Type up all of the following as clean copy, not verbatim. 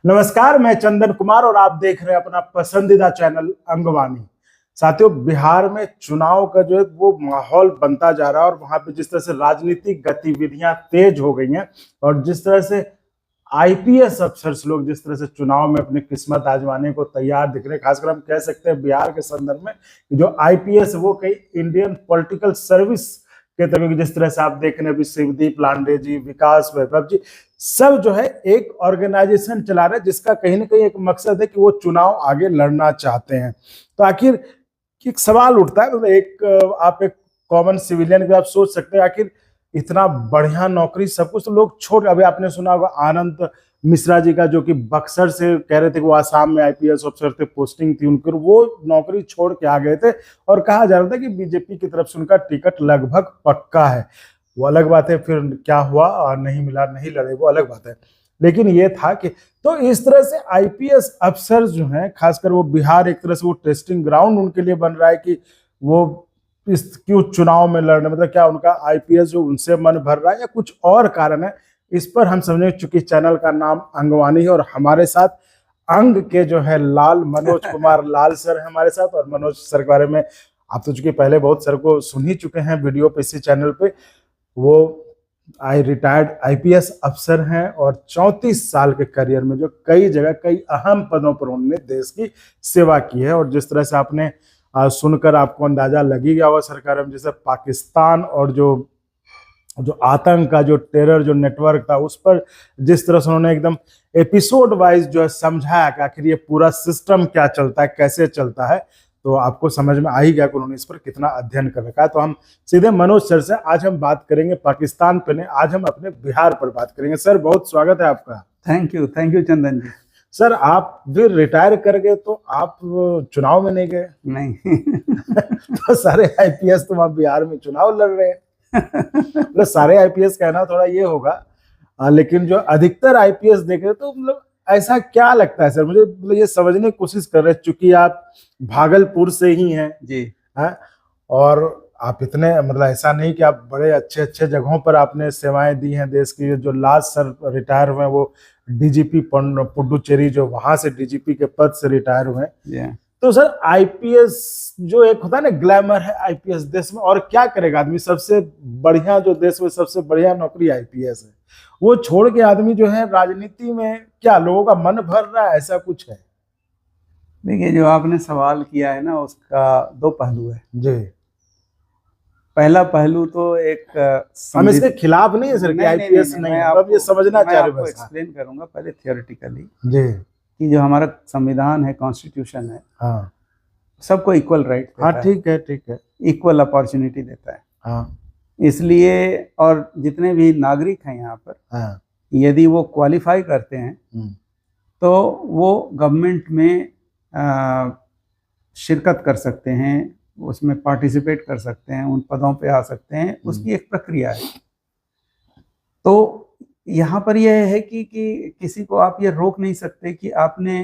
नमस्कार, मैं चंदन कुमार और आप देख रहे हैं अपना पसंदीदा चैनल अंगवानी। साथियों, बिहार में चुनाव का जो है वो माहौल बनता जा रहा है और वहां पे जिस तरह से राजनीतिक गतिविधियां तेज हो गई हैं और जिस तरह से आईपीएस अफसर्स लोग जिस तरह से चुनाव में अपनी किस्मत आजमाने को तैयार दिख रहे हैं, खासकर हम कह सकते हैं बिहार के संदर्भ में जो आईपीएस वो कई इंडियन पॉलिटिकल सर्विस के तरीके, जिस तरह से आप देख रहे हैं अभी शिवदीप लांडे जी, विकास वैभव जी, सब जो है एक ऑर्गेनाइजेशन चला रहे हैं जिसका कहीं ना कहीं एक मकसद है कि वो चुनाव आगे लड़ना चाहते हैं। तो आखिर एक सवाल उठता है, मतलब आप एक कॉमन सिविलियन भी आप सोच सकते हैं आखिर इतना बढ़िया नौकरी सब कुछ तो लोग छोड़, अभी आपने सुना होगा आनंद मिश्रा जी का, जो कि बक्सर से कह रहे थे कि वो आसाम में आईपीएस अफसर थे, पोस्टिंग थी उनकी, वो नौकरी छोड़ के आ गए थे और कहा जा रहा था कि बीजेपी की तरफ से उनका टिकट लगभग पक्का है। वो अलग बात है, फिर क्या हुआ और नहीं मिला, नहीं लड़े, वो अलग बात है। लेकिन ये था कि तो इस तरह से आईपीएस अफसर जो हैं, खासकर वो बिहार एक तरह से वो टेस्टिंग ग्राउंड उनके लिए बन रहा है कि वो इस क्यों चुनाव में लड़ने, मतलब क्या उनका आईपीएस जो उनसे मन भर रहा है या कुछ और कारण है। इस पर हम समझे, चूंकि चैनल का नाम अंगवानी है और हमारे साथ अंग के जो है लाल मनोज कुमार लाल सर है हमारे साथ। और मनोज सर के बारे में आप तो चूंकि पहले बहुत सर को सुन ही चुके हैं वीडियो पे, इसी चैनल पे। वो रिटायर्ड आईपीएस अफसर हैं और 34 साल के करियर में जो कई जगह कई अहम पदों पर उन्होंने देश की सेवा की है। और जिस तरह से आपने सुनकर आपको अंदाजा लगी गया होगा सरकार में, जैसे पाकिस्तान और जो आतंक का जो टेरर जो नेटवर्क था उस पर जिस तरह से उन्होंने एकदम एपिसोड वाइज जो है समझाया कि आखिर ये पूरा सिस्टम क्या चलता है, कैसे चलता है, तो आपको समझ में आ ही गया कि उन्होंने इस पर कितना अध्ययन कर रखा है। तो हम सीधे मनोज सर से आज हम बात करेंगे पाकिस्तान पे नहीं, आज हम अपने बिहार पर बात करेंगे। सर, बहुत स्वागत है आपका। Thank you Chandan ji. Sir, आप फिर रिटायर कर गए तो आप चुनाव में नहीं गए? नहीं। तो सारे आईपीएस तो वहां बिहार में चुनाव लड़ रहे हैं। मतलब सारे आईपीएस कहना थोड़ा ये होगा, लेकिन जो अधिकतर आईपीएस देख रहे तो मतलब ऐसा क्या लगता है सर, मुझे मतलब ये समझने की कोशिश कर रहे हैं, चूंकि आप भागलपुर से ही हैं जी, हैं और आप इतने मतलब ऐसा नहीं कि आप बड़े अच्छे अच्छे जगहों पर आपने सेवाएं दी हैं देश की। जो लास्ट सर रिटायर हुए हैं वो डीजीपी पुडुचेरी, जो वहां से डीजीपी के पद से रिटायर हुए हैं। तो सर, आईपीएस जो एक होता है ना ग्लैमर है आईपीएस देश में, और क्या करेगा आदमी, सबसे बढ़िया जो देश में सबसे बढ़िया नौकरी आईपीएस है, वो छोड़ के आदमी जो है राजनीति में, क्या लोगों का मन भर रहा है, ऐसा कुछ है? देखिए, जो आपने सवाल किया है ना उसका दो पहलू है जी। पहला पहलू तो एक हम इसके खिलाफ नहीं है सर कि आईपीएस नहीं है, अब ये समझना चाह रहे हैं, एक्सप्लेन करूंगा पहले थियोरेटिकली जी कि जो हमारा संविधान है, कॉन्स्टिट्यूशन है, हाँ, सबको इक्वल राइट देता है। हाँ, ठीक है, इक्वल अपॉर्चुनिटी देता है। हाँ, इसलिए और जितने भी नागरिक हैं यहाँ पर, हाँ, यदि वो क्वालिफाई करते हैं तो वो गवर्नमेंट में शिरकत कर सकते हैं, उसमें पार्टिसिपेट कर सकते हैं, उन पदों पे आ सकते हैं। उसकी एक प्रक्रिया है। तो यहाँ पर यह है कि किसी को आप ये रोक नहीं सकते कि आपने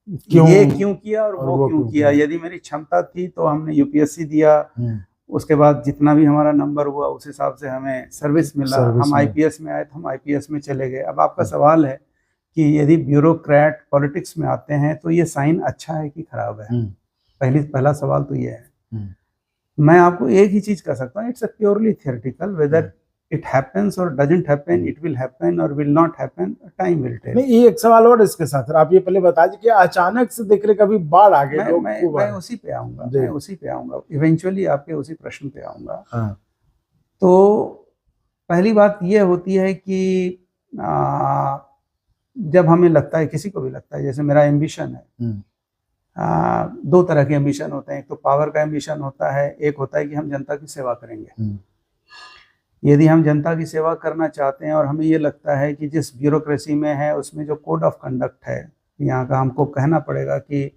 ये क्यों किया और वो क्यों किया। यदि मेरी क्षमता थी तो हमने यूपीएससी दिया, उसके बाद जितना भी हमारा नंबर हुआ उस हिसाब से हमें सर्विस मिला, हम आईपीएस में आए तो हम आईपीएस में चले गए। अब आपका सवाल है कि यदि ब्यूरोक्रेट पॉलिटिक्स में आते हैं तो ये साइन अच्छा है कि खराब है। पहला सवाल तो ये है। मैं आपको एक ही चीज कह सकता हूँ, it's a purely theoretical, whether it happens और doesn't happen, it will happen और will not happen, time will tell. नहीं, ये एक सवाल और इसके साथ आप ये पहले बता दीजिए कि अचानक से देख रहे कभी बाढ़ आ गई, मैं उसी पे आऊंगा, इवेंचुअली आपके उसी प्रश्न पे आऊंगा। तो पहली बात ये होती है कि जब हमें लगता है, किसी को भी लगता है, जैसे मेरा एम्बिशन है, दो तरह के एम्बिशन होते हैं। एक तो पावर का एम्बिशन होता है, एक होता है कि हम जनता की सेवा करेंगे। यदि हम जनता की सेवा करना चाहते हैं और हमें ये लगता है कि जिस ब्यूरोक्रेसी में है उसमें जो कोड ऑफ कंडक्ट है, यहाँ का हमको कहना पड़ेगा कि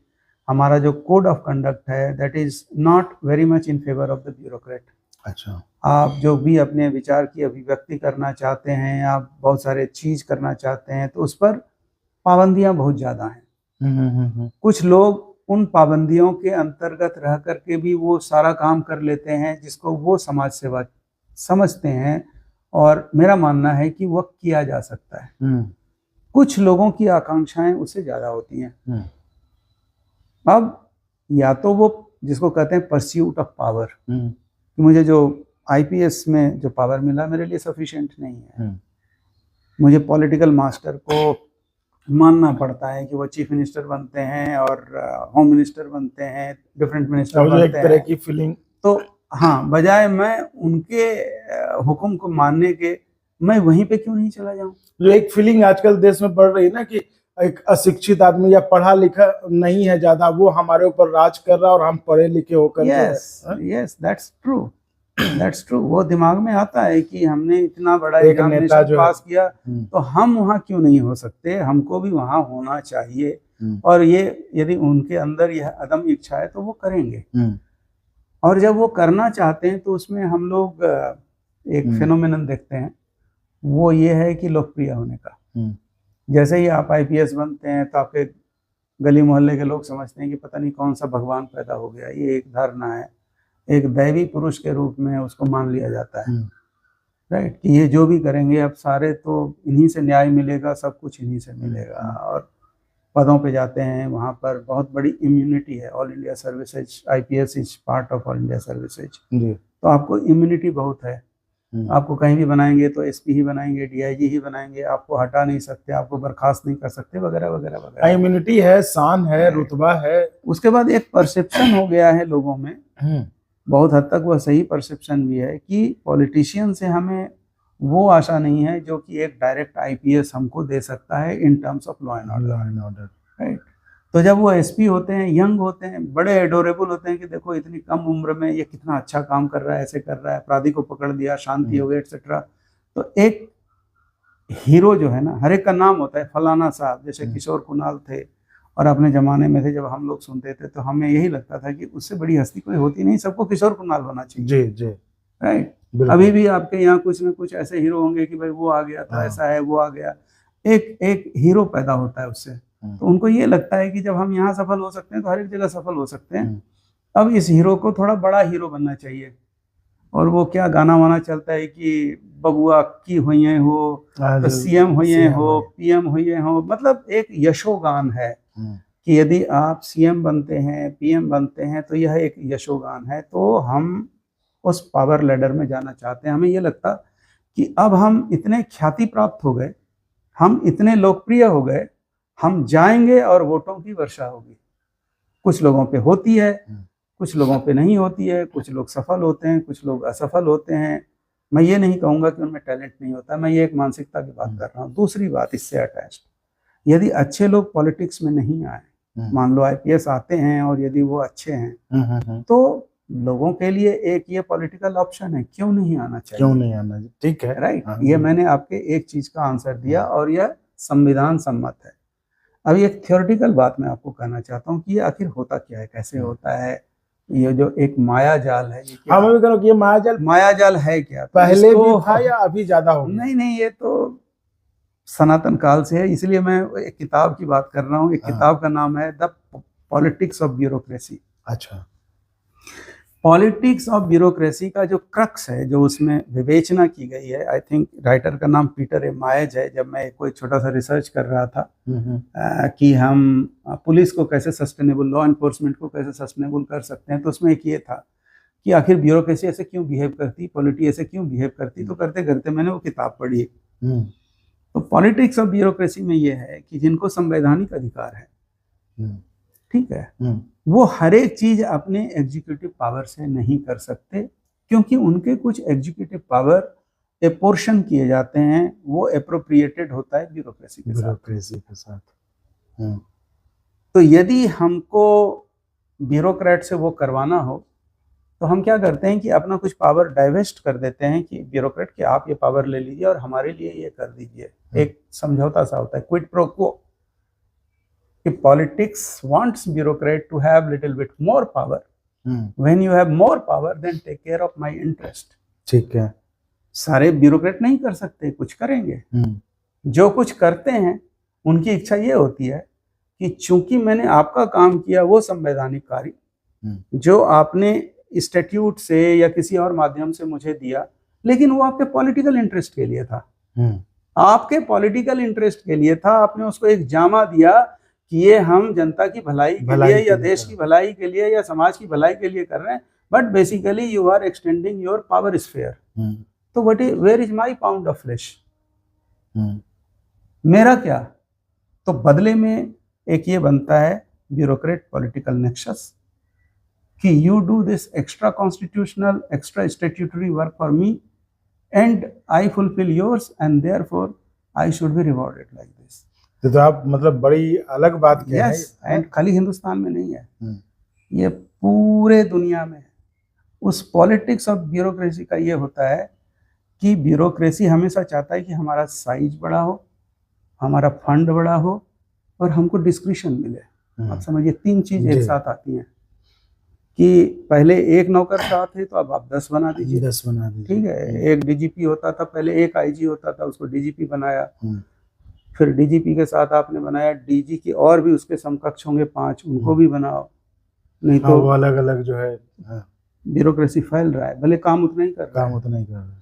हमारा जो कोड ऑफ कंडक्ट है that is not very much in favour of the bureaucrat. अच्छा, आप जो भी अपने विचार की अभिव्यक्ति करना चाहते हैं, आप बहुत सारे चीज करना चाहते हैं, तो उस पर पाबंदियां बहुत ज्यादा हैं। कुछ लोग उन पाबंदियों के अंतर्गत रह करके भी वो सारा काम कर लेते हैं जिसको वो समाज सेवा समझते हैं, और मेरा मानना है कि वह किया जा सकता है। कुछ लोगों की आकांक्षाएं उससे ज्यादा होती हैं। अब या तो वो जिसको कहते हैं परस्यूट ऑफ पावर, कि मुझे जो आईपीएस में जो पावर मिला मेरे लिए सफिशिएंट नहीं है, मुझे पॉलिटिकल मास्टर को मानना पड़ता है कि वो चीफ मिनिस्टर बनते हैं और होम मिनिस्टर बनते हैं, डिफरेंट मिनिस्टर बनते एक तरह हैं की फीलिंग। तो हाँ, बजाय मैं उनके हुक्म को मानने के मैं वहीं पे क्यों नहीं चला जाऊं। जो एक फीलिंग आजकल देश में बढ़ रही है ना कि एक अशिक्षित आदमी या पढ़ा लिखा नहीं है ज्यादा, वो हमारे ऊपर राज कर रहा है और हम पढ़े लिखे होकर यस दैट्स ट्रू। वो दिमाग में आता है कि हमने इतना बड़ा एक नेता जो पास किया तो हम वहाँ क्यों नहीं हो सकते, हमको भी वहाँ होना चाहिए। और ये यदि उनके अंदर यह अदम इच्छा है तो वो करेंगे। और जब वो करना चाहते हैं तो उसमें हम लोग एक फेनोमेनन देखते हैं, वो ये है कि लोकप्रिय होने का। जैसे ही आप आईपीएस बनते हैं तो आपके गली मोहल्ले के लोग समझते हैं कि पता नहीं कौन सा भगवान पैदा हो गया, ये एक धारणा है, एक दैवी पुरुष के रूप में उसको मान लिया जाता है, राइट, कि ये जो भी करेंगे अब सारे तो इन्हीं से न्याय मिलेगा, सब कुछ इन्हीं से मिलेगा। और पदों पे जाते हैं, वहाँ पर बहुत बड़ी इम्यूनिटी है। All India services, IPS is part of all India services, तो आपको इम्यूनिटी बहुत है। आपको कहीं भी बनाएंगे तो एसपी ही बनाएंगे, डीआईजी ही बनाएंगे, आपको हटा नहीं सकते, आपको बर्खास्त नहीं कर सकते, वगैरह वगैरह वगैरह। इम्यूनिटी है, शान है, रुतबा है। उसके बाद एक परसेप्शन हो गया है लोगों में, बहुत हद तक वह सही परसेप्शन भी है, कि पॉलिटिशियन से हमें वो आशा नहीं है जो कि एक डायरेक्ट आईपीएस हमको दे सकता है in terms of law and order, right. तो जब वो एसपी होते हैं, यंग होते हैं, बड़े एडोरेबल होते हैं कि देखो इतनी कम उम्र में ये कितना अच्छा काम कर रहा है, ऐसे कर रहा है, अपराधी को पकड़ दिया, शांति हो गई, एक्सेट्रा। तो एक हीरो जो है ना, हर एक का नाम होता है, फलाना साहब, जैसे किशोर कुणाल थे और अपने जमाने में थे, जब हम लोग सुनते थे तो हमें यही लगता था कि उससे बड़ी हस्ती कोई होती नहीं, सबको किशोर कुणाल होना चाहिए। जी राइट। अभी भी आपके यहाँ कुछ ना कुछ ऐसे हीरो होंगे कि भाई वो आ गया था, ऐसा है, वो आ गया, एक हीरो पैदा होता है उससे। तो उनको ये लगता है कि जब हम यहाँ सफल हो सकते हैं तो हर एक जगह सफल हो सकते हैं। अब इस हीरो को थोड़ा बड़ा हीरो बनना चाहिए। और वो क्या गाना वाना चलता है कि बबुआ की हुई हो, तो सीएम हुई हो, पीएम हुई हो, मतलब एक यशोगान है कि यदि आप सीएम बनते हैं, पीएम बनते हैं तो यह एक यशोगान है। तो हम उस पावर लेडर में जाना चाहते हैं। हमें ये लगता कि अब हम इतने ख्याति प्राप्त हो गए, हम इतने लोकप्रिय हो गए, हम जाएंगे और वोटों की वर्षा होगी। कुछ लोगों पे होती है, कुछ लोगों पे नहीं होती है, कुछ लोग सफल होते हैं, कुछ लोग असफल होते हैं। मैं ये नहीं कहूँगा कि उनमें टैलेंट नहीं होता, मैं ये एक मानसिकता की बात कर रहा हूँ। दूसरी बात इससे अटैच्ड, यदि अच्छे लोग पॉलिटिक्स में नहीं आए, मान लो आईपीएस आते हैं और यदि वो अच्छे हैं, तो लोगों के लिए एक ये पॉलिटिकल ऑप्शन है, क्यों नहीं आना चाहिए, क्यों नहीं आना, ठीक है, राइट। ये मैंने आपके एक चीज का आंसर दिया और यह संविधान सम्मत है। अभी एक थियोरेटिकल बात मैं आपको कहना चाहता हूँ कि ये आखिर होता क्या है, कैसे होता है, ये जो एक माया जाल है, हाँ, मैं भी कह रहा हूँ कि ये माया जाल है क्या, पहले भी था या अभी ज्यादा हो गया? नहीं, ये तो सनातन काल से है। इसलिए मैं एक किताब की बात कर रहा हूँ। एक किताब का नाम है द पॉलिटिक्स ऑफ ब्यूरोक्रेसी। अच्छा। पॉलिटिक्स ऑफ ब्यूरोक्रेसी का जो क्रक्स है, जो उसमें विवेचना की गई है, आई थिंक राइटर का नाम पीटर ए मायज है। जब मैं कोई छोटा सा रिसर्च कर रहा था कि हम पुलिस को कैसे सस्टेनेबल, लॉ एनफोर्समेंट को कैसे सस्टेनेबल कर सकते हैं, तो उसमें एक ये था कि आखिर ब्यूरोक्रेसी ऐसे क्यों बिहेव करती, पॉलिटी ऐसे क्यों बिहेव करती। तो करते करते मैंने वो किताब पढ़ी। तो पॉलिटिक्स ऑफ ब्यूरोक्रेसी में ये है कि जिनको संवैधानिक अधिकार है, ठीक है, वो हर एक चीज अपने एग्जीक्यूटिव पावर से नहीं कर सकते, क्योंकि उनके कुछ एग्जीक्यूटिव पावर एपोर्शन किए जाते हैं, वो एप्रोप्रिएटेड होता है ब्यूरोक्रेसी के साथ। तो यदि हमको ब्यूरोक्रेट से वो करवाना हो तो हम क्या करते हैं कि अपना कुछ पावर डाइवेस्ट कर देते हैं कि ब्यूरोक्रेट कि आप ये पावर ले लीजिए और हमारे लिए ये कर दीजिए। एक समझौता सा होता है, क्विड प्रो क्वो, कि politics wants bureaucrat to have little bit more power, when you have more power then take care of my interest. ठीक है, सारे ब्यूरोक्रेट नहीं कर सकते, कुछ करेंगे। जो कुछ करते हैं उनकी इच्छा ये होती है कि चूंकि मैंने आपका काम किया वो संवैधानिक कार्य, जो आपने स्टैट्यूट से या किसी और माध्यम से मुझे दिया, लेकिन वो आपके पॉलिटिकल इंटरेस्ट के लिए था, आपके पॉलिटिकल इंटरेस्ट के लिए था, आपने उसको एक जामा दिया कि ये हम जनता की भलाई के लिए या देश की भलाई के लिए या समाज की भलाई के लिए कर रहे हैं, but basically you are extending your power sphere. तो what is, where is my pound of flesh, मेरा क्या? तो बदले में एक ये बनता है ब्यूरोक्रेट पॉलिटिकल नेक्सस कि you do this extra constitutional extra statutory work for me and I fulfil yours and therefore I should be rewarded like this. तो आप मतलब बड़ी अलग बात कह रहे हैं। यस, एंड खाली हिंदुस्तान में नहीं है, ये पूरे दुनिया में है। उस पॉलिटिक्स ऑफ ब्यूरोक्रेसी का ये होता है कि ब्यूरोक्रेसी हमेशा चाहता है कि हमारा साइज बड़ा हो, हमारा फंड बड़ा हो और हमको डिस्क्रिशन मिले। आप समझिए, तीन चीज एक साथ आती हैं कि पहले एक नौकरशाह थे तो अब आप 10 बना दीजिए, 10 बना दीजिए। ठीक है, एक डीजीपी होता था पहले, एक आईजी होता था, उसको डीजीपी बनाया, फिर डीजीपी के साथ आपने बनाया डीजी की और भी उसके समकक्ष होंगे 5, उनको भी बनाओ, नहीं तो वो अलग अलग जो है ब्यूरोक्रेसी फैल रहा है, भले काम उतना ही कर रहा है, काम उतना ही कर रहा है,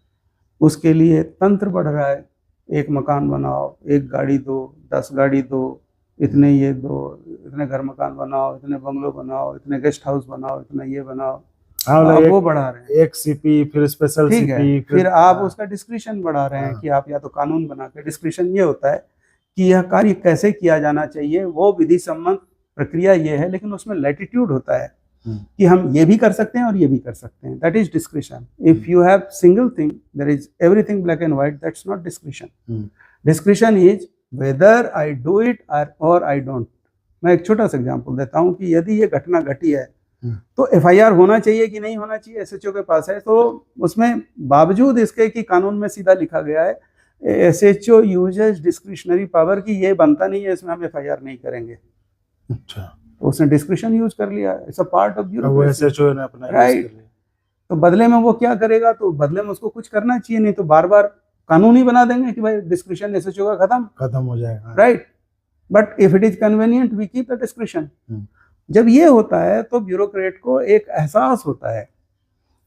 उसके लिए तंत्र बढ़ रहा है। एक मकान बनाओ, एक गाड़ी दो, 10 गाड़ी दो, इतने ये दो, इतने घर मकान बनाओ, इतने बंगलो बनाओ, इतने गेस्ट हाउस बनाओ, इतना ये बनाओ, आप वो बढ़ा रहे हैं। एक सीपी, फिर स्पेशल सीपी, फिर आप उसका डिस्क्रिशन बढ़ा रहे हैं कि आप या तो कानून बना के, डिस्क्रिशन ये होता है कि यह कार्य कैसे किया जाना चाहिए, वो विधि सम्मत प्रक्रिया ये है, लेकिन उसमें लैटिट्यूड होता है कि हम ये भी कर सकते हैं और ये भी कर सकते हैं, that is discretion. If you have single thing, there is everything black and white, that's not discretion. Discretion is whether I do it or I don't. मैं एक छोटा सा एग्जांपल देता हूँ कि यदि ये घटना घटी है तो एफआईआर होना चाहिए कि नहीं होना चाहिए, एसएचओ के पास है, तो उसमें बावजूद इसके कि कानून में सीधा लिखा गया है एसएचओ यूजेस डिस्क्रिशनरी पावर की ये बनता नहीं है, इसमें हम एफआईआर नहीं करेंगे। अच्छा, तो उसने डिस्क्रिशन यूज कर लिया, it's a part of bureaucracy, SHO ने अपना राइट। तो बदले में वो क्या करेगा, तो बदले में उसको कुछ करना चाहिए, नहीं तो बार बार कानून ही बना देंगे कि भाई डिस्क्रिशन एसएचओ का खत्म हो जाएगा, right. But if it is convenient we keep the discretion. जब ये होता है तो ब्यूरोक्रेट को एक एहसास होता है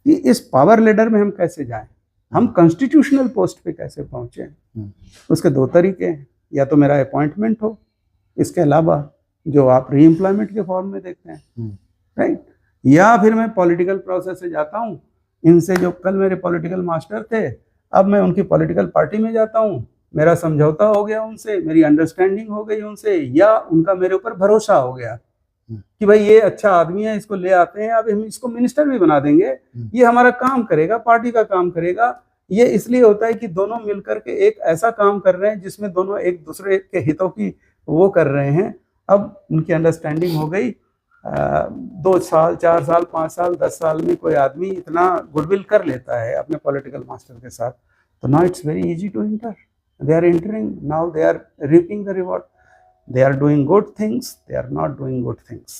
कि इस पावर लेडर में हम कैसे जाएं, हम कॉन्स्टिट्यूशनल पोस्ट पे कैसे पहुंचे। उसके 2 तरीके हैं, या तो मेरा अपॉइंटमेंट हो, इसके अलावा जो आप री एम्प्लॉयमेंट के फॉर्म में देखते हैं, राइट, या फिर मैं पॉलिटिकल प्रोसेस से जाता हूँ, इनसे जो कल मेरे पॉलिटिकल मास्टर थे अब मैं उनकी पॉलिटिकल पार्टी में जाता हूँ, मेरा समझौता हो गया उनसे, मेरी अंडरस्टैंडिंग हो गई उनसे, या उनका मेरे ऊपर भरोसा हो गया कि भाई ये अच्छा आदमी है, इसको ले आते हैं, अब हम इसको मिनिस्टर भी बना देंगे, ये हमारा काम करेगा, पार्टी का काम करेगा। ये इसलिए होता है कि दोनों मिलकर के एक ऐसा काम कर रहे हैं जिसमें दोनों एक दूसरे के हितों की वो कर रहे हैं। अब उनकी अंडरस्टैंडिंग हो गई, 2 साल 4 साल 5 साल 10 साल में कोई आदमी इतना गुडविल कर लेता है अपने पॉलिटिकल मास्टर के साथ, तो now it's very easy to enter, they are entering, now they are reaping the reward, they are doing good things, they are not doing good things.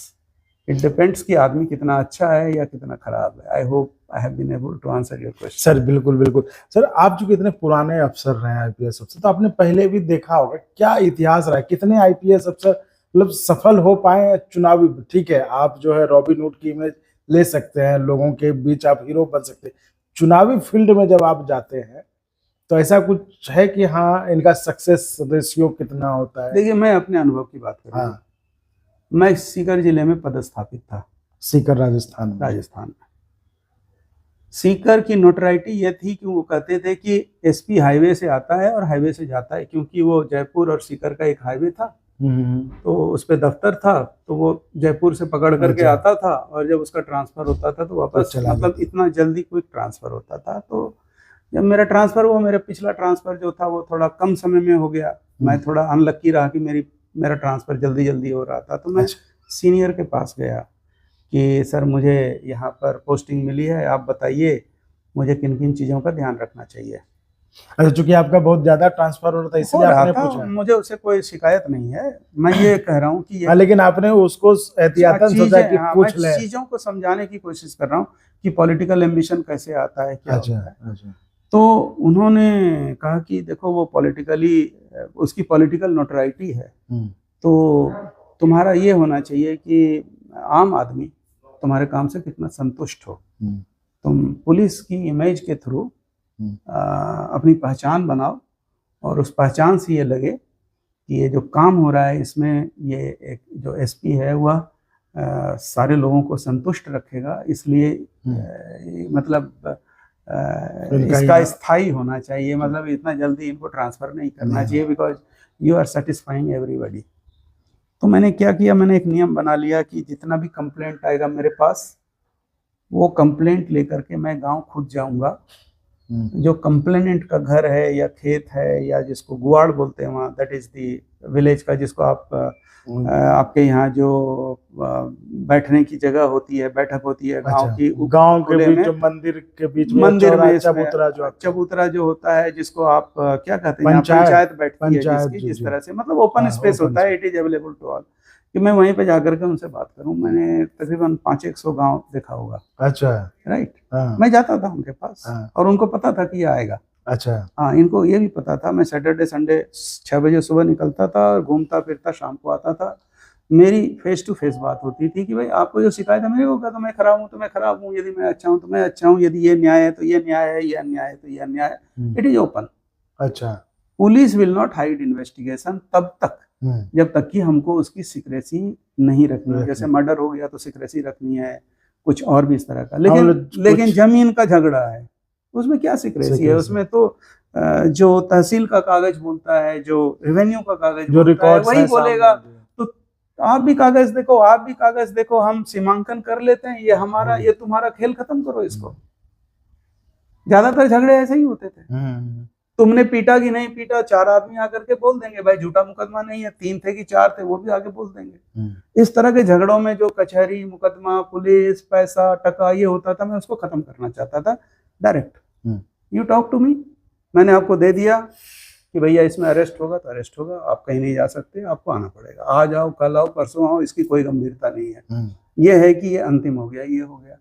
It depends कि आदमी कितना अच्छा है या कितना खराब है। I hope I have been able to answer your question. Sir बिल्कुल बिल्कुल सर, आप जो कितने पुराने अफसर रहे हैं आईपीएस अफसर, तो आपने पहले भी देखा होगा क्या इतिहास रहा है, कितने आईपीएस अफसर मतलब सफल हो पाए चुनावी। ठीक है, आप जो है रॉबिन हुड की इमेज ले सकते हैं, लोगों के बीच आप हीरो बन सकते हैं, चुनावी फील्ड में जब आप जाते हैं तो ऐसा कुछ है कि हाँ इनका सक्सेस रेशियो कितना होता है? देखिए, मैं अपने अनुभव की बात करूँ, हाँ, मैं सीकर जिले में पदस्थापित था, सीकर राजस्थान में। सीकर की नोटराइटी ये थी कि वो कहते थे कि एसपी हाईवे से आता है और हाईवे से जाता है, क्योंकि वो जयपुर और सीकर का एक हाईवे था, तो उस पे दफ्तर था, तो वो जयपुर से पकड़ करके आता था और जब उसका ट्रांसफर होता था तो वापस, मतलब इतना जल्दी क्विक ट्रांसफर होता था। तो जब मेरा ट्रांसफर हुआ, मेरा पिछला ट्रांसफर जो था वो थोड़ा कम समय में हो गया, मैं थोड़ा अनलक्की रहा कि मेरा ट्रांसफर जल्दी हो रहा था, तो मैं सीनियर के पास गया कि सर मुझे यहाँ पर पोस्टिंग मिली है, आप बताइए मुझे किन किन चीज़ों का ध्यान रखना चाहिए। अच्छा, चूंकि आपका बहुत ज्यादा ट्रांसफर हो रहा था इसलिए आपने पूछा। मुझे उससे कोई शिकायत नहीं है, मैं ये कह रहा हूँ कि लेकिन आपने उसको एहतियातन सोचा कि पूछ ले, चीज़ों को समझाने की कोशिश कर रहा हूँ कि पॉलिटिकल एम्बिशन कैसे आता है, क्या होता है। अच्छा। तो उन्होंने कहा कि देखो वो पॉलिटिकली, उसकी पॉलिटिकल नोटराइटी है, तो तुम्हारा ये होना चाहिए कि आम आदमी तुम्हारे काम से कितना संतुष्ट हो, तुम पुलिस की इमेज के थ्रू अपनी पहचान बनाओ और उस पहचान से ये लगे कि ये जो काम हो रहा है इसमें ये एक जो एसपी है वह सारे लोगों को संतुष्ट रखेगा, इसलिए मतलब इसका स्थायी होना चाहिए, मतलब इतना जल्दी इनको ट्रांसफर नहीं करना चाहिए, because you are satisfying everybody. तो मैंने क्या किया, मैंने एक नियम बना लिया कि जितना भी कंप्लेंट आएगा मेरे पास, वो कंप्लेंट लेकर के मैं गांव खुद जाऊंगा। जो कंप्लेनेंट का घर है या खेत है या जिसको गुआड़ बोलते हैं वहाँ, दैट इज दी विलेज का, जिसको आप आपके यहाँ जो बैठने की जगह होती है, बैठक होती है गांव की, गांव के बीच में, मंदिर के बीच में, मंदिर में चबूतरा जो होता है, जिसको आप क्या कहते हैं, पंचायत बैठती है जिसकी, जिस तरह से मतलब ओपन स्पेस होता है, it is available to all, कि मैं वहीं पे जाकर के उनसे बात करूं। मैंने तकरीबन 500 गांव देखा होगा। अच्छा, राइट। मैं जाता था उनके पास और उनको पता था कि ये आएगा। अच्छा, हाँ, इनको ये भी पता था मैं सैटरडे संडे 6 बजे सुबह निकलता था और घूमता फिरता शाम को आता था। मेरी फेस टू फेस बात होती थी कि भाई आपको जो शिकायत है मेरे को क्या, तो मैं खराब हूँ तो मैं खराब हूँ, यदि मैं अच्छा हूँ तो मैं अच्छा हूँ, यदि ये न्याय है तो ये न्याय है, ये अन्याय है तो ये अन्याय है। It is open. अच्छा, police will not hide investigation तब तक जब तक कि हमको उसकी सीक्रेसी नहीं रखनी है। जैसे मर्डर हो गया तो सीक्रेसी रखनी है, कुछ और भी इस तरह का। लेकिन जमीन का झगड़ा है, उसमें क्या सीक्रेसी है? उसमें तो जो तहसील का कागज बोलता है, जो रेवेन्यू का कागज जो बोलता है, वही बोलेगा। तो आप भी कागज देखो, आप भी कागज देखो, हम सीमांकन कर लेते हैं, ये हमारा, ये तुम्हारा, खेल खत्म करो इसको। ज्यादातर झगड़े ऐसे ही होते थे। तुमने पीटा कि नहीं पीटा, 4 आदमी आकर के बोल देंगे, भाई झूठा मुकदमा नहीं है, 3 थे कि 4 थे, वो भी आगे बोल देंगे। इस तरह के झगड़ों में जो कचहरी, मुकदमा, पुलिस, पैसा, टका ये होता था, मैं उसको खत्म करना चाहता था। Direct you talk to me, मैंने आपको दे दिया कि भैया इसमें अरेस्ट होगा तो अरेस्ट होगा, आप कहीं नहीं जा सकते, आपको आना पड़ेगा, आज आओ, कल आओ, परसों आओ, इसकी कोई गंभीरता नहीं है। ये है कि ये अंतिम हो गया, ये हो गया।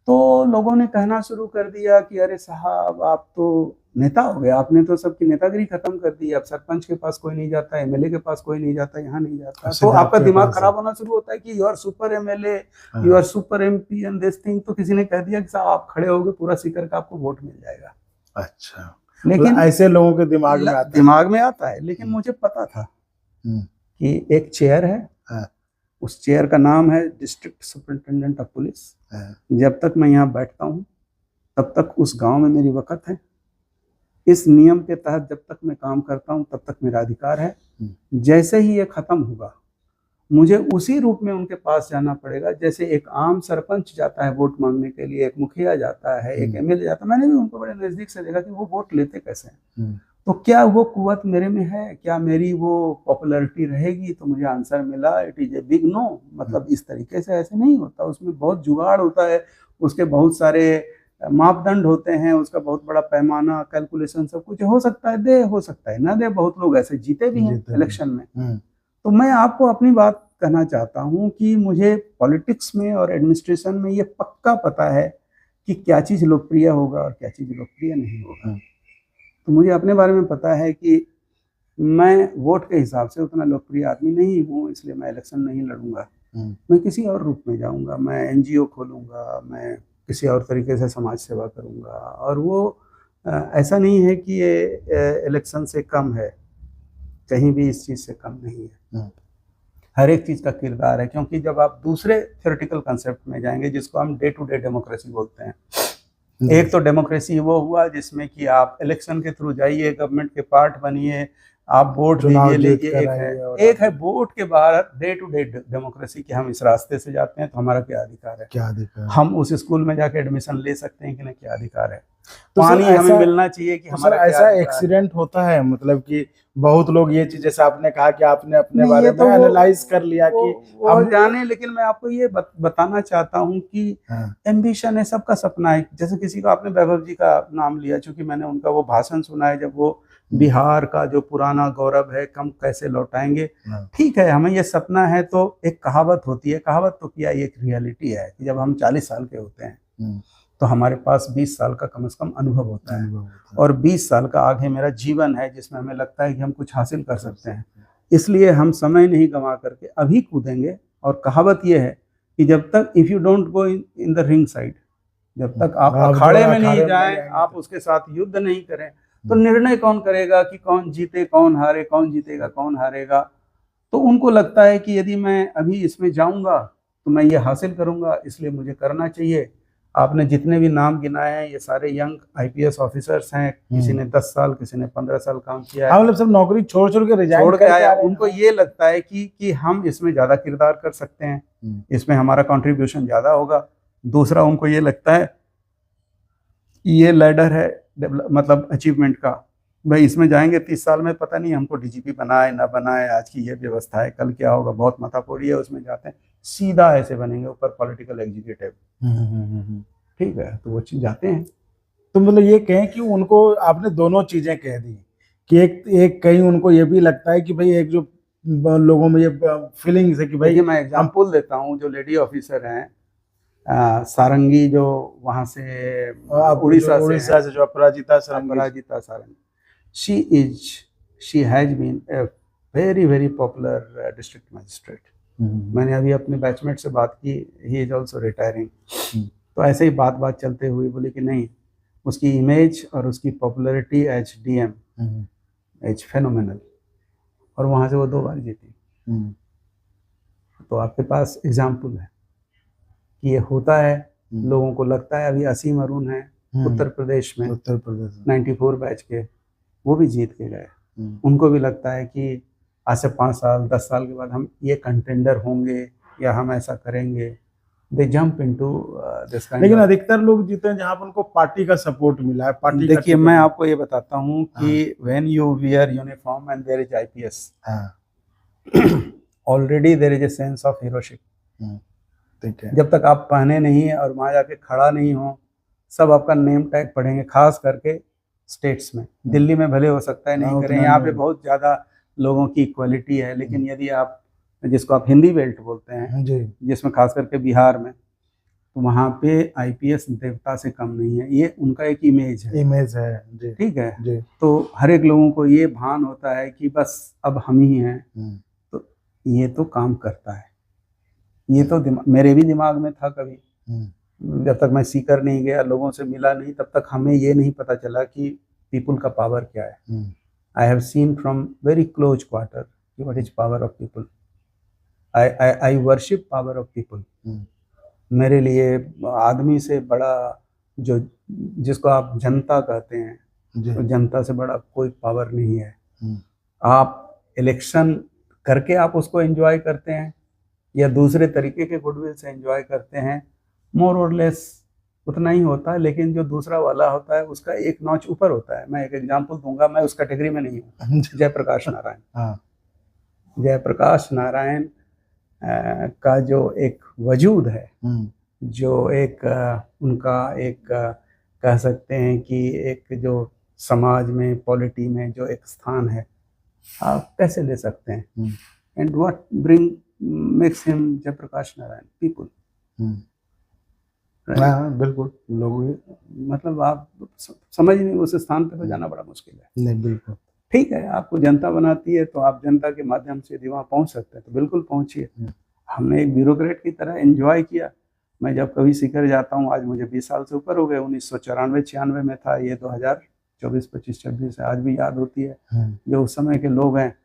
तो लोगों ने कहना शुरू कर दिया कि अरे साहब आप तो नेता हो गए, आपने तो सबकी नेतागिरी खत्म कर दी, अब सरपंच के पास कोई नहीं जाता, एमएलए के पास कोई नहीं जाता, यहाँ नहीं जाता। तो आपका दिमाग खराब होना शुरू होता है कि you are super MLA, you are super MP and this thing. तो किसी ने कह दिया कि साहब आप खड़े होगे पूरा सीकर का आपको वोट मिल जाएगा। अच्छा, लेकिन ऐसे लोगों के दिमाग में आता है। लेकिन मुझे पता था कि एक चेयर है, उस चेयर का नाम है डिस्ट्रिक्ट सुपरिटेंडेंट ऑफ पुलिस। जब तक मैं यहाँ बैठता हूँ तब तक उस गांव में मेरी वक़्त है। इस नियम के तहत जब तक मैं काम करता हूँ तब तक मेरा अधिकार है। जैसे ही ये खत्म होगा मुझे उसी रूप में उनके पास जाना पड़ेगा जैसे एक आम सरपंच जाता है वोट मांगने के लिए, एक मुखिया जाता है, एक एमएलए जाता है। मैंने भी उनको बड़े नजदीक से देखा कि वो वोट लेते कैसे हैं। तो क्या वो कुव्वत मेरे में है, क्या मेरी वो पॉपुलैरिटी रहेगी? तो मुझे आंसर मिला, it is a big no. मतलब इस तरीके से ऐसे नहीं होता, उसमें बहुत जुगाड़ होता है, उसके बहुत सारे मापदंड होते हैं, उसका बहुत बड़ा पैमाना, कैलकुलेशन, सब कुछ हो सकता है दे, हो सकता है ना दे। बहुत लोग ऐसे जीते भी हैं इलेक्शन में। तो मैं आपको अपनी बात कहना चाहता हूं कि मुझे पॉलिटिक्स में और एडमिनिस्ट्रेशन में ये पक्का पता है कि क्या चीज़ लोकप्रिय होगा और क्या चीज़ लोकप्रिय नहीं होगा। तो मुझे अपने बारे में पता है कि मैं वोट के हिसाब से उतना लोकप्रिय आदमी नहीं हूँ, इसलिए मैं इलेक्शन नहीं लड़ूंगा। मैं किसी और रूप में जाऊंगा, मैं एनजीओ खोलूंगा, मैं किसी और तरीके से समाज सेवा करूंगा। और वो ऐसा नहीं है कि ये इलेक्शन से कम है, कहीं भी इस चीज़ से कम नहीं है। हर एक चीज़ का किरदार है, क्योंकि जब आप दूसरे थ्योरेटिकल कंसेप्ट में जाएंगे जिसको हम डे टू डे डेमोक्रेसी बोलते हैं, एक तो डेमोक्रेसी वो हुआ जिसमें कि आप इलेक्शन के थ्रू जाइए, गवर्नमेंट के पार्ट बनिए, आप वोट दीजिए लीजिए। एक है वोट के बाहर डे टू डे डेमोक्रेसी कि हम इस रास्ते से जाते हैं तो हमारा क्या अधिकार है, क्या अधिकार, हम उस स्कूल में जाके एडमिशन ले सकते हैं कि नहीं, क्या अधिकार है, तो पानी हमें मिलना चाहिए कि हमारा ऐसा एक्सीडेंट होता है। मतलब कि बहुत लोग ये चीज, जैसे आपने कहा कि आपने अपने बारे में एनालाइज कर लिया कि हम जाने, लेकिन मैं आपको ये बताना चाहता हूँ कि एम्बिशन है, सबका सपना है। जैसे किसी को, आपने वैभव जी का नाम लिया, चूंकि मैंने उनका वो भाषण सुना है, जब वो बिहार का जो पुराना गौरव है कम कैसे लौटाएंगे। ठीक है, हमें ये सपना है। तो एक कहावत होती है, कहावत तो क्या, एक रियलिटी है कि जब हम 40 साल के होते हैं तो हमारे पास 20 साल का कम से कम अनुभव होता है, और 20 साल का आगे मेरा जीवन है जिसमें हमें लगता है कि हम कुछ हासिल कर सकते हैं। इसलिए हम समय नहीं गंवा करके अभी कूदेंगे। और कहावत ये है कि जब तक if you don't go in the ring side, जब तक आप अखाड़े में नहीं जाएं, आप उसके साथ युद्ध नहीं करें, तो निर्णय कौन करेगा कि कौन जीते कौन हारे, कौन जीतेगा कौन हारेगा। तो उनको लगता है कि यदि मैं अभी इसमें जाऊंगा तो मैं ये हासिल करूंगा, इसलिए मुझे करना चाहिए। आपने जितने भी नाम गिनाए हैं ये सारे यंग आईपीएस ऑफिसर्स हैं, किसी ने 10 साल किसी ने 15 साल काम किया हाँ, है, मतलब सब नौकरी छोड़ छोड़ के रिजाइन छोड़ के करके आया। आ रहे हैं। उनको ये लगता है कि हम इसमें ज्यादा किरदार कर सकते हैं, इसमें हमारा कंट्रीब्यूशन ज्यादा होगा। दूसरा, उनको ये लगता है ये लैडर है मतलब अचीवमेंट का, भाई इसमें जाएंगे 30 साल में पता नहीं हमको डीजीपी बनाए ना बनाए, आज की ये व्यवस्था है कल क्या होगा, बहुत माथापोड़ी है। उसमें जाते हैं सीधा ऐसे बनेंगे ऊपर पॉलिटिकल एग्जीक्यूटिव, ठीक है, तो वो चीज जाते हैं। तो मतलब ये कहें कि उनको आपने दोनों चीजें कह दी कि एक कहीं उनको ये भी लगता है कि भाई एक जो लोगों में ये फीलिंग्स है कि भाई, देखिए मैं एग्जांपल देता हूँ, जो लेडी ऑफिसर हैं सारंगी, जो वहां से उड़ीसा से जो Aparajita Sarangi, she has been a very very popular district magistrate. मैंने अभी अपने बैचमेट से बात की, ही इज ऑल्सो रिटायरिंग। तो ऐसे ही बात चलते हुए बोली कि नहीं, उसकी इमेज और उसकी popularity as DM is phenomenal, और वहाँ से वो 2 बार जीती। तो आपके पास एग्जाम्पल है कि ये होता है। लोगों को लगता है, अभी असीम अरुण है उत्तर प्रदेश में 94 बैच के, वो भी जीत के गए। उनको भी लगता है कि आज से 5 साल 10 साल के बाद हम ये कंटेंडर होंगे या हम ऐसा करेंगे। दे जंप इनटू दिस काइंड। लेकिन अधिकतर लोग जीते हैं जहां पर उनको पार्टी का सपोर्ट मिला है। पार्टी, देखिए मैं आपको ये बताता हूँ कि when you wear uniform and there is IPS, already there is a sense of heroship. ठीक है, जब तक आप पहने नहीं और वहां जाके खड़ा नहीं हो, सब आपका नेम टैग पढ़ेंगे, खास करके स्टेट्स में। दिल्ली में भले हो सकता है नहीं करें, यहाँ पे बहुत ज्यादा लोगों की इक्वलिटी है, लेकिन यदि आप, जिसको आप हिंदी बेल्ट बोलते हैं जिसमें खास करके बिहार में, तो वहाँ पे आईपीएस देवता से कम नहीं है। ये उनका एक इमेज है जी, ठीक है जी। तो हर एक लोगों को ये भान होता है कि बस अब हम ही हैं। तो ये तो काम करता है, ये तो मेरे भी दिमाग में था कभी, जब तक मैं सीकर नहीं गया, लोगों से मिला नहीं, तब तक हमें ये नहीं पता चला कि पीपल का पावर क्या है। I have seen from very close quarter what is power of people. I worship power of people. मेरे लिए आदमी से बड़ा, जो जिसको आप जनता कहते हैं, तो जनता से बड़ा कोई पावर नहीं है। आप इलेक्शन करके आप उसको एंजॉय करते हैं या दूसरे तरीके के गुडविल से एंजॉय करते हैं, मोर और लेस उतना ही होता है। लेकिन जो दूसरा वाला होता है उसका एक नॉच ऊपर होता है। मैं एक एग्जांपल दूंगा, मैं उस कैटेगरी में नहीं हूँ। जयप्रकाश नारायण, जयप्रकाश नारायण का जो एक वजूद है, जो एक उनका एक कह सकते हैं कि एक जो समाज में पॉलिटी में जो एक स्थान है, आप कैसे ले सकते हैं। And what bring makes him Jayaprakash Narayan, people. बिल्कुल, लोग मतलब आप समझ नहीं, उस स्थान पे तो जाना बड़ा मुश्किल है। नहीं, बिल्कुल ठीक है, आपको जनता बनाती है तो आप जनता के माध्यम से यदि वहाँ पहुँच सकते हैं तो बिल्कुल पहुँचिए। हमने एक ब्यूरोक्रेट की तरह एंजॉय किया। मैं जब कभी सीकर जाता हूँ, आज मुझे 20 साल से ऊपर हो गए, 1994-96 में था, ये 2024, 25, 26 है, आज भी याद होती है। जो उस समय के लोग हैं,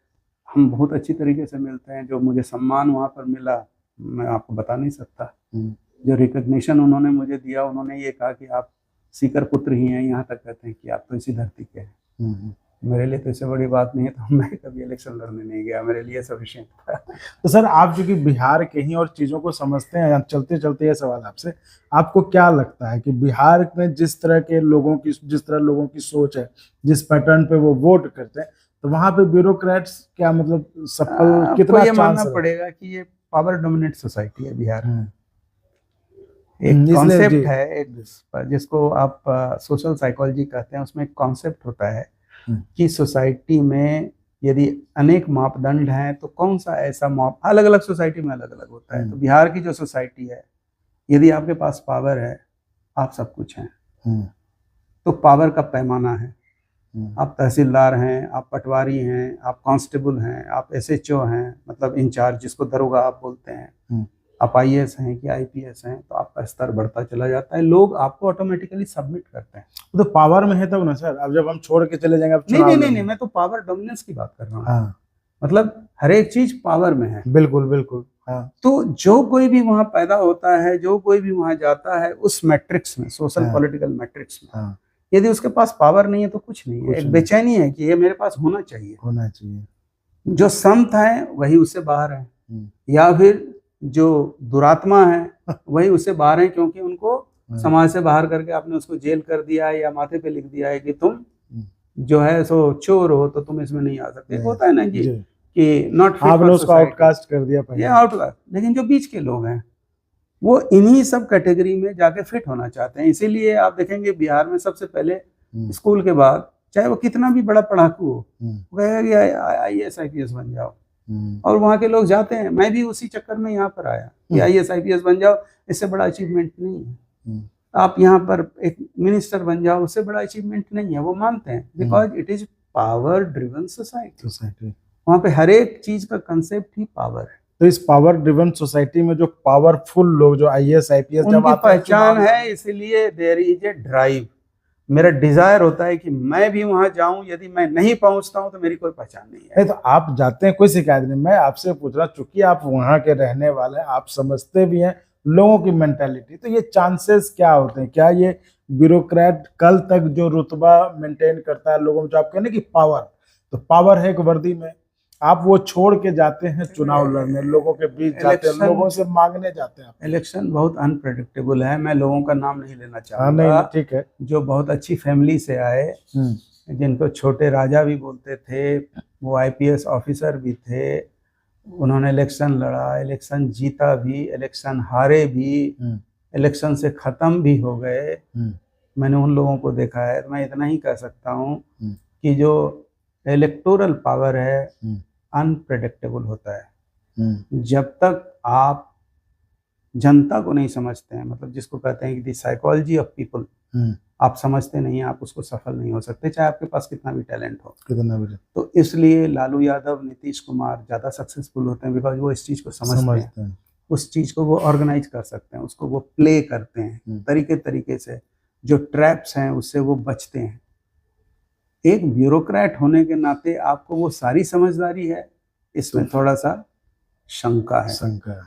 हम बहुत अच्छी तरीके से मिलते हैं। जो मुझे सम्मान वहाँ पर मिला मैं आपको बता नहीं सकता। जो रिकग्निशन उन्होंने मुझे दिया, उन्होंने ये कहा कि आप सीकर पुत्र ही हैं, यहाँ तक कहते हैं कि आप तो इसी धरती के हैं। मेरे लिए तो इससे बड़ी बात नहीं है, तो मैं कभी इलेक्शन लड़ने नहीं गया, मेरे लिए सफिशिएंट था। तो सर, आप जो कि बिहार के ही और चीज़ों को समझते हैं, चलते चलते ये सवाल आपसे, आपको क्या लगता है कि बिहार में जिस तरह लोगों की सोच है, जिस पैटर्न पे वो वोट करते हैं, तो वहाँ पे ब्यूरोक्रेट्स क्या मतलब सफल कितना ये मानना पड़ेगा कि ये पावर डोमिनेट सोसाइटी है बिहार। एक कॉन्सेप्ट है, एक जिसको आप सोशल साइकोलॉजी कहते हैं, उसमें एक कॉन्सेप्ट होता है कि सोसाइटी में यदि अनेक मापदंड हैं तो कौन सा ऐसा अलग अलग सोसाइटी में अलग अलग होता है। तो बिहार की जो सोसाइटी है, यदि आपके पास पावर है, आप सब कुछ हैं। तो पावर का पैमाना है, आप तहसीलदार हैं, आप पटवारी हैं, आप कांस्टेबल हैं, आप एसएचओ हैं, मतलब इंचार्ज जिसको दरोगा आप बोलते हैं, आप आईएएस हैं कि आईपीएस हैं तो आपका स्तर बढ़ता चला जाता है, लोग आपको ऑटोमेटिकली सबमिट करते हैं। वो तो पावर में है तब ना सर, अब जब हम छोड़ के चले जाएंगे अब नहीं चुनाव नहीं नहीं लड़ने। नहीं, मैं तो पावर डोमिनेंस की बात कर रहा हूँ। हाँ मतलब हर एक चीज पावर में है। बिल्कुल बिल्कुल। हाँ तो जो कोई भी वहां पैदा होता है, जो कोई भी वहां जाता है, उस मैट्रिक्स में, सोशल हाँ। पॉलिटिकल मैट्रिक्स में, हाँ यदि उसके पास पावर नहीं है तो कुछ नहीं है। कुछ एक नहीं। बेचैनी है कि ये मेरे पास होना चाहिए। होना चाहिए। जो संत है वही उससे बाहर है, हम्म, या फिर जो दुरात्मा है वही उससे बाहर है, क्योंकि उनको हाँ, समाज से बाहर करके आपने उसको जेल कर दिया है या माथे पे लिख दिया है कि तुम हम्म, जो है सो चोर हो, तो तुम इसमें नहीं आ सकते। एक नहीं, होता है ना जी। कि नॉट फिट आपने फॉर उसको सोसाइटी, आउटकास्ट कर दिया ये पहले। आउटकास्ट। लेकिन जो बीच के लोग हैं वो इन्हीं सब कैटेगरी में जाके फिट होना चाहते हैं। इसीलिए आप देखेंगे बिहार में सबसे पहले हम्म, स्कूल के बाद, चाहे वो कितना भी बड़ा पढ़ाकू हो, हम्म, वो कहेगा कि आईएएस आईपीएस बन जाओ। हम्म, और वहाँ के लोग जाते हैं। मैं भी उसी चक्कर में यहाँ पर आया कि हम्म। आईएएस आईपीएस बन जाओ, इससे बड़ा अचीवमेंट नहीं है। हम्म, आप यहाँ पर एक मिनिस्टर बन जाओ, उससे बड़ा अचीवमेंट नहीं है। वो मानते हैं because it is power driven society. Society. वहाँ पे हर एक चीज का कंसेप्ट ही पावर है। तो इस पावर ड्रिवन सोसाइटी में जो पावरफुल लोग, जो आईएएस आईपीएस जब उनकी आते हैं पहचान चुनाव है, इसलिए देयर इज ए ड्राइव। मेरा डिजायर होता है कि मैं भी वहां जाऊं। यदि मैं नहीं पहुंचता हूं तो मेरी कोई पहचान नहीं है। नहीं, तो आप जाते हैं, कोई शिकायत नहीं। मैं आपसे पूछ रहा, चूंकि आप वहां के रहने वाले हैं, आप समझते भी हैं लोगों की मेंटेलिटी, तो ये चांसेस क्या होते हैं? क्या ये ब्यूरोक्रेट कल तक जो रुतबा मेंटेन करता है लोगों में, जो आप कहने की पावर, तो पावर है एक वर्दी में, आप वो छोड़ के जाते हैं चुनाव लड़ने, लोगों के बीच जाते हैं, इलेक्शन- लोगों से मांगने जाते हैं आप। इलेक्शन बहुत अनप्रेडिक्टेबल है। मैं लोगों का नाम नहीं लेना हाँ नहीं चाहूंगा, ठीक है। जो बहुत अच्छी फैमिली से आए, जिनको छोटे राजा भी बोलते थे, वो आईपीएस ऑफिसर भी थे, उन्होंने इलेक्शन लड़ा, इलेक्शन जीता भी, इलेक्शन हारे भी, इलेक्शन से खत्म भी हो गए। मैंने उन लोगों को देखा है। तो मैं इतना ही कह सकता हूँ कि जो इलेक्टोरल पावर है अनप्रेडिक्टेबल होता है। जब तक आप जनता को नहीं समझते हैं, मतलब जिसको कहते हैं कि द साइकोलॉजी ऑफ पीपल, आप समझते नहीं हैं, आप उसको सफल नहीं हो सकते, चाहे आपके पास कितना भी टैलेंट हो। कितना भी तो इसलिए लालू यादव, नीतीश कुमार ज़्यादा सक्सेसफुल होते हैं बिकॉज वो इस चीज़ को समझते हैं। उस चीज़ को वो ऑर्गेनाइज कर सकते हैं, उसको वो प्ले करते हैं तरीके से। जो ट्रैप्स हैं उससे वो बचते हैं। एक ब्यूरोक्रेट होने के नाते आपको वो सारी समझदारी है, इसमें थोड़ा सा शंका है।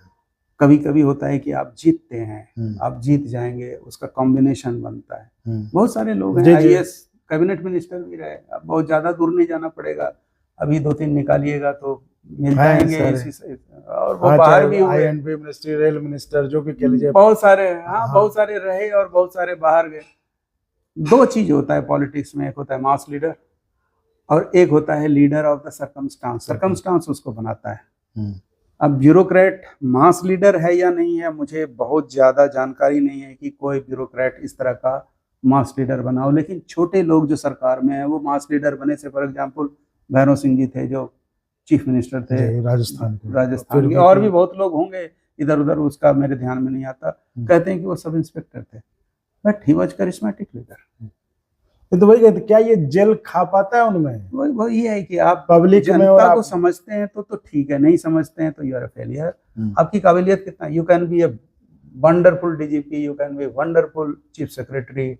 कभी कभी होता है कि आप जीतते हैं, आप जीत जाएंगे, उसका कॉम्बिनेशन बनता है। बहुत सारे लोग हैं आईएएस कैबिनेट मिनिस्टर भी रहे। अब बहुत ज्यादा दूर नहीं जाना पड़ेगा, अभी 2-3 निकालिएगा तो मिल जाएंगे इसी से। और वो बाहर भी हुए, आईएनबी मिनिस्ट्री, रेल मिनिस्टर, जो भी कह लीजिए, बहुत सारे। हाँ, बहुत सारे रहे और बहुत सारे बाहर गए। दो चीज होता है पॉलिटिक्स में, एक होता है मास लीडर और एक होता है leader of the circumstance. Circumstance उसको बनाता है। अब ब्यूरोक्रेट मास लीडर है या नहीं है, मुझे बहुत ज़्यादा जानकारी नहीं है कि कोई ब्यूरोक्रेट इस तरह का मास लीडर बना हो। लेकिन छोटे लोग जो सरकार में हैं वो मास लीडर बने से, फॉर एग्जांपल भैरव सिंह जी थे जो चीफ मिनिस्टर थे राजस्थान के, और भी बहुत लोग होंगे इधर उधर, उसका मेरे ध्यान में नहीं आता। कहते हैं कि वो सब इंस्पेक्टर थे, but he was charismatic leader. तो वही कहते, क्या ये जेल खा पाता है उनमें? वही है कि आप पब्लिक में जनता को समझते हैं तो ठीक है, नहीं समझते हैं तो यू आर अ फेलियर। आपकी काबिलियत कितना, you can be a wonderful DGP, you can be wonderful chief secretary,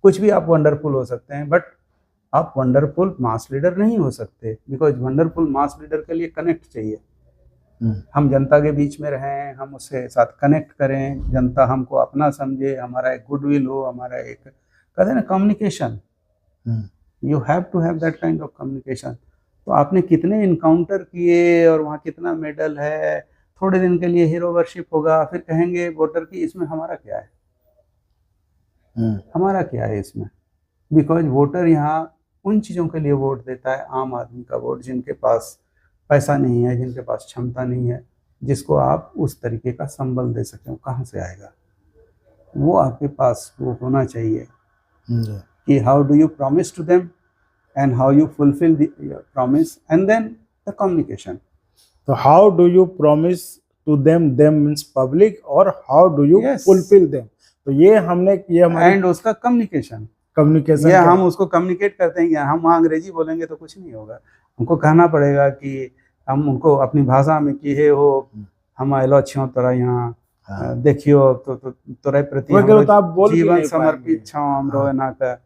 कुछ भी आप वंडरफुल हो सकते हैं, बट आप वंडरफुल मास लीडर नहीं हो सकते। बिकॉज वंडरफुल मास लीडर के लिए कनेक्ट चाहिए। हम जनता के बीच में रहें, हम उसके साथ कनेक्ट करें, जनता हमको अपना समझे, हमारा एक गुडविल हो, हमारा एक कहते हैं ना communication, you have to have that kind of communication. तो आपने कितने इनकाउंटर किए और वहाँ कितना मेडल है, थोड़े दिन के लिए हीरो वर्शिप होगा, फिर कहेंगे वोटर की इसमें हमारा क्या है, हमारा क्या है इसमें। बिकॉज वोटर यहाँ उन चीज़ों के लिए वोट देता है, आम आदमी का वोट, जिनके पास पैसा नहीं है, जिनके पास क्षमता नहीं है, जिसको आप उस तरीके का संबल दे सकते हो, कहाँ से आएगा वो? आपके पास वो होना चाहिए कि how do you promise to them and how you fulfil the promise, and then the communication. तो how do you promise to them, them means public, और how do you fulfil them, तो ये हमने किया। एंड उसका communication, ये हम उसको कम्युनिकेट करते हैं कि हम वहाँ अंग्रेजी बोलेंगे तो कुछ नहीं होगा, हमको कहना पड़ेगा कि हम उनको अपनी भाषा में कि हे हो हम आयलो अच्छी तरह यहाँ देखियो तो तोरे प्रति वो करो तो आप बोल के जीवन नहीं समर्पित पाएंगे। छाओ हमरो ना का।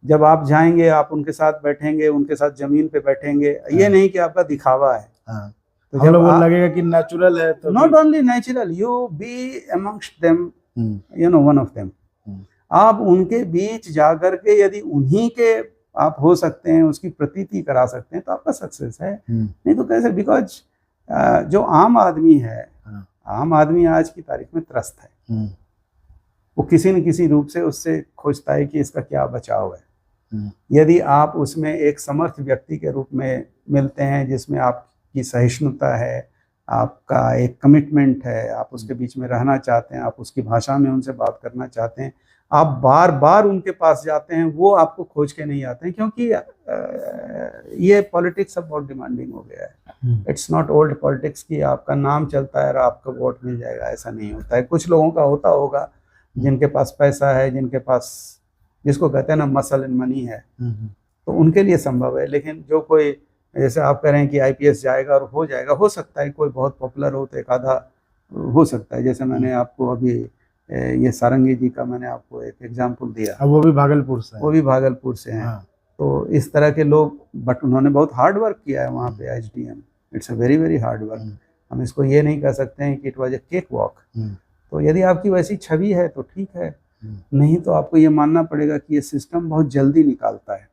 जब आप जाएंगे, आप उनके साथ बैठेंगे, उनके साथ जमीन पे बैठेंगे, ये नहीं कि आपका दिखावा है। हाँ, तो हम जब लोग को लगेगा कि नेचुरल है तो not only natural, you B amongst them, you know, one of them. आप उनके बीच जाकर के यदि उन्हीं के आप हो सकते हैं, उसकी प्रतीति करा सकते हैं, तो आपका सक्सेस है। नहीं तो कैसे? बिकॉज जो आम आदमी है, आम आदमी आज की तारीख में त्रस्त है। वो किसी न किसी रूप से उससे खोजता है कि इसका क्या बचाव है। यदि आप उसमें एक समर्थ व्यक्ति के रूप में मिलते हैं, जिसमें आपकी सहिष्णुता है, आपका एक कमिटमेंट है, आप उसके बीच में रहना चाहते हैं, आप उसकी भाषा में उनसे बात करना चाहते हैं, आप बार बार उनके पास जाते हैं, वो आपको खोज के नहीं आते हैं। क्योंकि ये पॉलिटिक्स अब बहुत डिमांडिंग हो गया है। इट्स नॉट ओल्ड पॉलिटिक्स की आपका नाम चलता है और आपको वोट मिल जाएगा, ऐसा नहीं होता है। कुछ लोगों का होता होगा, जिनके पास पैसा है, जिनके पास, जिसको कहते हैं ना, मसल एंड मनी है, तो उनके लिए संभव है। लेकिन जो कोई, जैसे आप कह रहे हैं कि आईपीएस जाएगा और हो जाएगा, हो सकता है कोई बहुत पॉपुलर हो तो एक आधा हो सकता है। जैसे मैंने आपको अभी ये सारंगी जी का मैंने आपको एक एग्जाम्पल दिया, वो भी भागलपुर से है। वो भी भागलपुर से हैं। तो इस तरह के लोग, बट उन्होंने बहुत हार्ड वर्क किया है वहाँ पे HDM. It's a very very hard work. हम इसको ये नहीं कह सकते हैं कि it was a cake walk. तो यदि आपकी वैसी छवि है तो ठीक है, नहीं तो आपको ये मानना पड़ेगा कि ये सिस्टम बहुत जल्दी निकालता है।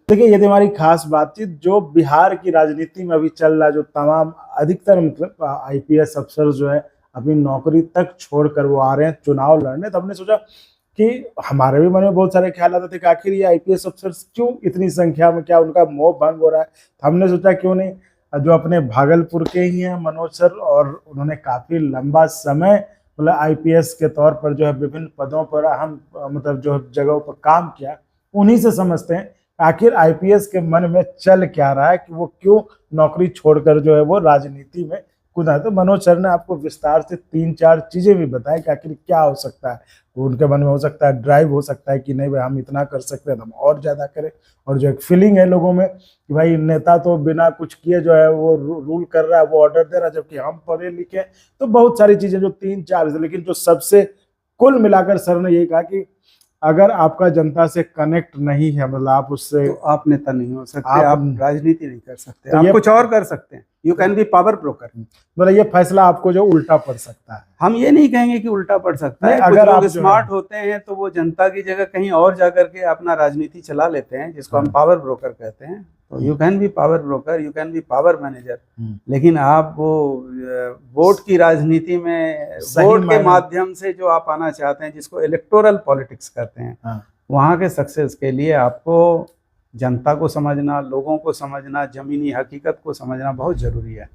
देखिए, यदि हमारी खास बातचीत जो बिहार की राजनीति में अभी चल रहा है, जो तमाम अधिकतर मतलब आईपीएस अफसर जो है अपनी नौकरी तक छोड़कर वो आ रहे हैं चुनाव लड़ने, तो हमने सोचा कि हमारे भी मन में बहुत सारे ख्याल आते थे कि आखिर ये आईपीएस अफसर क्यों इतनी संख्या में, क्या उनका मोह भंग हो रहा है। तो हमने सोचा क्यों नहीं जो अपने भागलपुर के ही हैं मनोज सर, और उन्होंने काफी लंबा समय मतलब आईपीएस के तौर पर जो है विभिन्न पदों पर अहम मतलब जो जगहों पर काम किया, उन्हीं से समझते हैं आखिर आईपीएस के मन में चल क्या रहा है कि वो क्यों नौकरी छोड़कर जो है वो राजनीति में कूदा है। तो मनोज सर ने आपको विस्तार से 3-4 चीजें भी बताई कि आखिर क्या हो सकता है। उनके मन में हो सकता है ड्राइव, हो सकता है कि नहीं भाई हम इतना कर सकते हैं तो हम और ज्यादा करें, और जो एक फीलिंग है लोगों में कि भाई नेता तो बिना कुछ किए जो है वो रूल कर रहा है, वो ऑर्डर दे रहा है, जबकि हम पढ़े लिखे। तो बहुत सारी चीजें जो 3-4, लेकिन जो सबसे कुल मिलाकर सर ने यही कहा कि अगर आपका जनता से कनेक्ट नहीं है, मतलब आप उससे, तो आप नेता नहीं हो सकते, आप राजनीति नहीं कर सकते, तो आप कुछ और कर सकते हैं। You can be power broker. मतलब ये फैसला आपको जो उल्टा पड़ सकता है। हम ये नहीं कहेंगे कि उल्टा पड़ सकता है। अगर आप स्मार्ट होते हैं तो वो जनता की जगह कहीं और जाकर के अपना राजनीति चला लेते हैं, जिसको हम पावर ब्रोकर कहते हैं। तो you can be power broker, you can be power manager, लेकिन आप वो वोट की राजनीति में वोट के माध्यम से जो आप आना चाहते हैं, जिसको इलेक्टोरल पॉलिटिक्स कहते हैं, वहाँ के सक्सेस के लिए आपको जनता को समझना, लोगों को समझना, जमीनी हकीकत को समझना बहुत जरूरी है।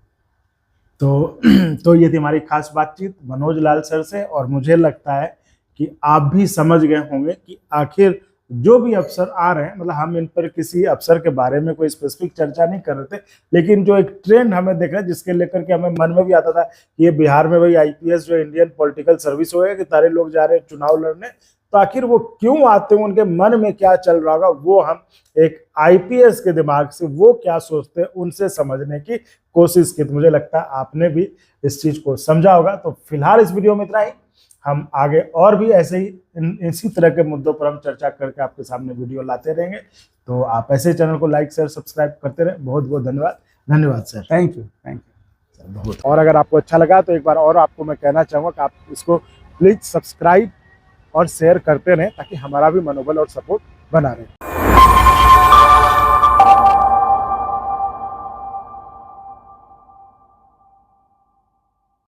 तो ये थी हमारी खास बातचीत मनोज लाल सर से, और मुझे लगता है कि आप भी समझ गए होंगे कि आखिर जो भी अफसर आ रहे हैं, मतलब हम इन पर किसी अफसर के बारे में कोई स्पेसिफिक चर्चा नहीं कर रहे थे, लेकिन जो एक ट्रेंड हमें देख रहे हैं, जिसके लेकर के हमें मन में भी आता था कि ये बिहार में भाई आईपीएस जो इंडियन पॉलिटिकल सर्विस हो गया कि सारे लोग जा रहे हैं चुनाव लड़ने, तो आखिर वो क्यों आते हैं, उनके मन में क्या चल रहा होगा, वो हम एक आईपीएस के दिमाग से वो क्या सोचते हैं उनसे समझने की कोशिश की। तो मुझे लगता है आपने भी इस चीज को समझा होगा। तो फिलहाल इस वीडियो में इतना ही, हम आगे और भी ऐसे ही इसी तरह के मुद्दों पर हम चर्चा करके आपके सामने वीडियो लाते रहेंगे। तो आप ऐसे चैनल को लाइक शेयर सब्सक्राइब करते रहें। बहुत बहुत धन्यवाद। धन्यवाद सर। थैंक यू बहुत। और अगर आपको अच्छा लगा तो एक बार और आपको मैं कहना चाहूँगा कि आप इसको प्लीज सब्सक्राइब और शेयर करते रहें, ताकि हमारा भी मनोबल और सपोर्ट बना रहे।